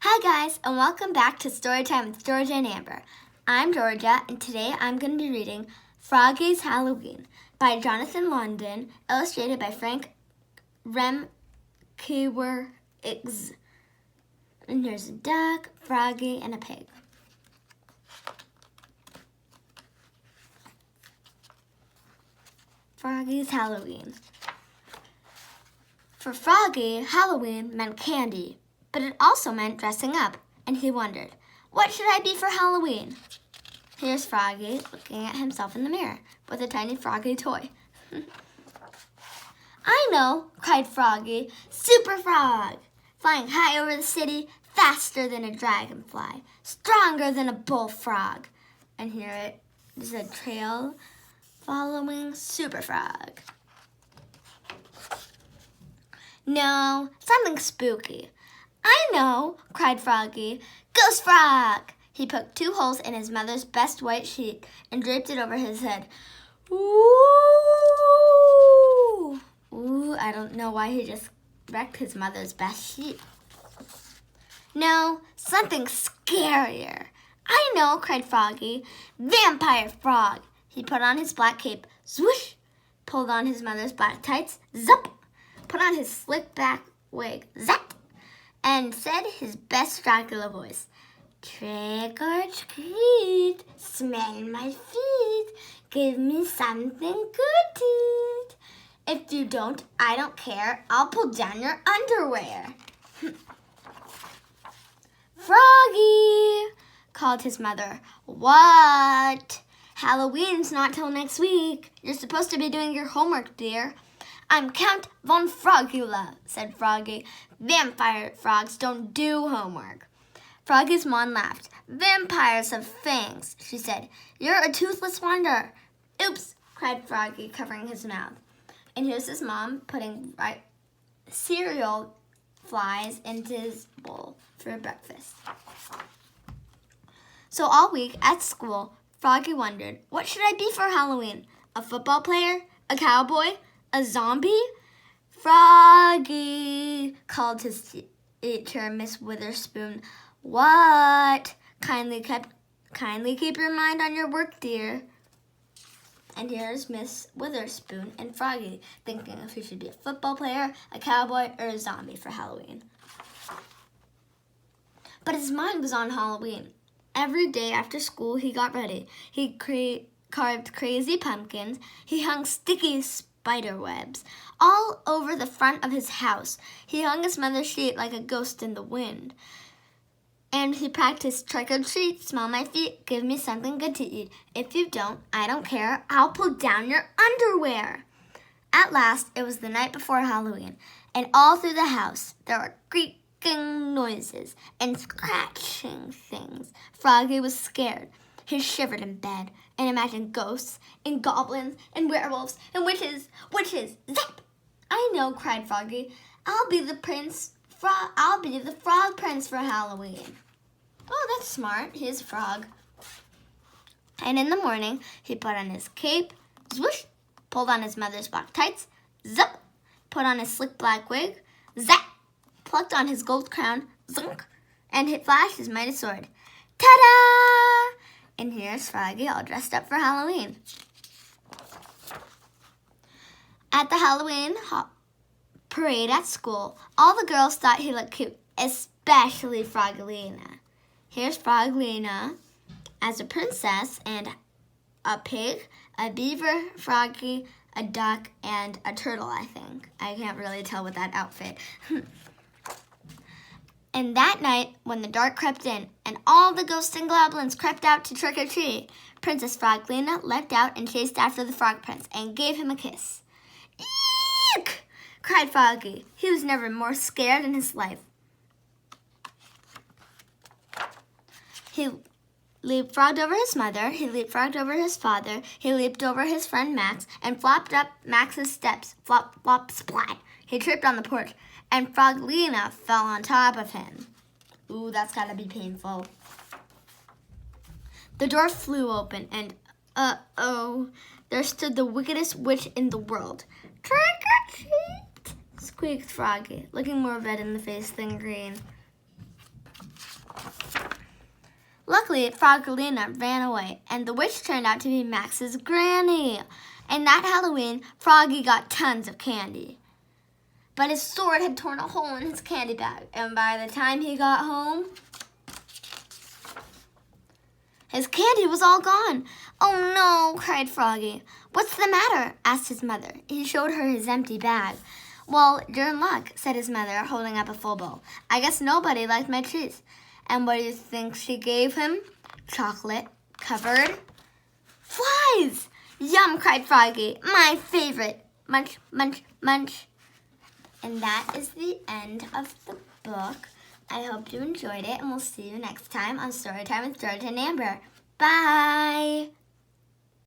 Hi guys, and welcome back to Storytime with Georgia and Amber. I'm Georgia, and today I'm going to be reading Froggy'S Halloween by Jonathon London, illustrated by Frank Remkewer-Iggs. And here's a duck, Froggy, and a pig. Froggy's Halloween. For Froggy, Halloween meant candy. But it also meant dressing up, and he wondered, what should I be for Halloween? Here's Froggy looking at himself in the mirror with a tiny Froggy toy. I know, cried Froggy, Super Frog! Flying high over the city, faster than a dragonfly, stronger than a bullfrog. And here it is a trail following Super Frog. No, something spooky. I know, cried Froggy. Ghost Frog! He poked 2 holes in his mother's best white sheet and draped it over his head. Ooh! Ooh, I don't know why he just wrecked his mother's best sheet. No, something scarier. I know, cried Froggy. Vampire Frog! He put on his black cape, swoosh! Pulled on his mother's black tights, zup! Put on his slick back wig, zap! And said his best Dracula voice, trick or treat, smell my feet, give me something good to eat. If you don't, I don't care, I'll pull down your underwear. Froggy, called his mother. What? Halloween's not till next week. You're supposed to be doing your homework, dear. I'm Count von Frogula, said Froggy. Vampire frogs don't do homework. Froggy's mom laughed. Vampires have fangs, she said. You're a toothless wonder. Oops, cried Froggy, covering his mouth. And here's his mom putting cereal flies into his bowl for breakfast. So all week at school, Froggy wondered, what should I be for Halloween? A football player? A cowboy? A zombie? Froggy, called his teacher, Miss Witherspoon. What? Kindly keep your mind on your work, dear. And here's Miss Witherspoon and Froggy thinking if he should be a football player, a cowboy, or a zombie for Halloween. But his mind was on Halloween. Every day after school, he got ready. He carved crazy pumpkins. He hung sticky spider webs all over the front of his house. He hung his mother's sheet like a ghost in the wind. And he practiced trick or treat, smell my feet, give me something good to eat. If you don't, I don't care, I'll pull down your underwear. At last, it was the night before Halloween, and all through the house, there were creaking noises and scratching things. Froggy was scared. He shivered in bed and imagined ghosts and goblins and werewolves and witches. Zap! I know, cried Froggy. I'll be the frog prince for Halloween. Oh, that's smart. He's a frog. And in the morning, he put on his cape, swoosh, pulled on his mother's black tights, zip, put on his slick black wig, zap, plucked on his gold crown, zunk, and he flashed his mighty sword. Ta-da! And here's Froggy all dressed up for Halloween. At the Halloween parade at school, all the girls thought he looked cute, especially Froggelina. Here's Froggelina as a princess and a pig, a beaver, Froggy, a duck, and a turtle, I think. I can't really tell with that outfit. And that night, when the dark crept in and all the ghosts and goblins crept out to trick or treat, Princess Froggelina leapt out and chased after the Frog Prince and gave him a kiss. Eek! Cried Froggy. He was never more scared in his life. He leapfrogged over his mother, he leapfrogged over his father, he leaped over his friend Max, and flopped up Max's steps, flop, flop, splat. He tripped on the porch, and Froggelina fell on top of him. Ooh, that's gotta be painful. The door flew open, and uh-oh, there stood the wickedest witch in the world. Trick or treat, squeaked Froggy, looking more red in the face than green. Luckily, Froggelina ran away, and the witch turned out to be Max's granny. And that Halloween, Froggy got tons of candy. But his sword had torn a hole in his candy bag, and by the time he got home, his candy was all gone. "Oh no," cried Froggy. "What's the matter?" asked his mother. He showed her his empty bag. "Well, you're in luck," said his mother, holding up a full bowl. "I guess nobody liked my treats." And what do you think she gave him? Chocolate covered flies. "Yum," cried Froggy. "My favorite." Munch, munch, munch. And that is the end of the book. I hope you enjoyed it, and we'll see you next time on Storytime with George and Amber. Bye!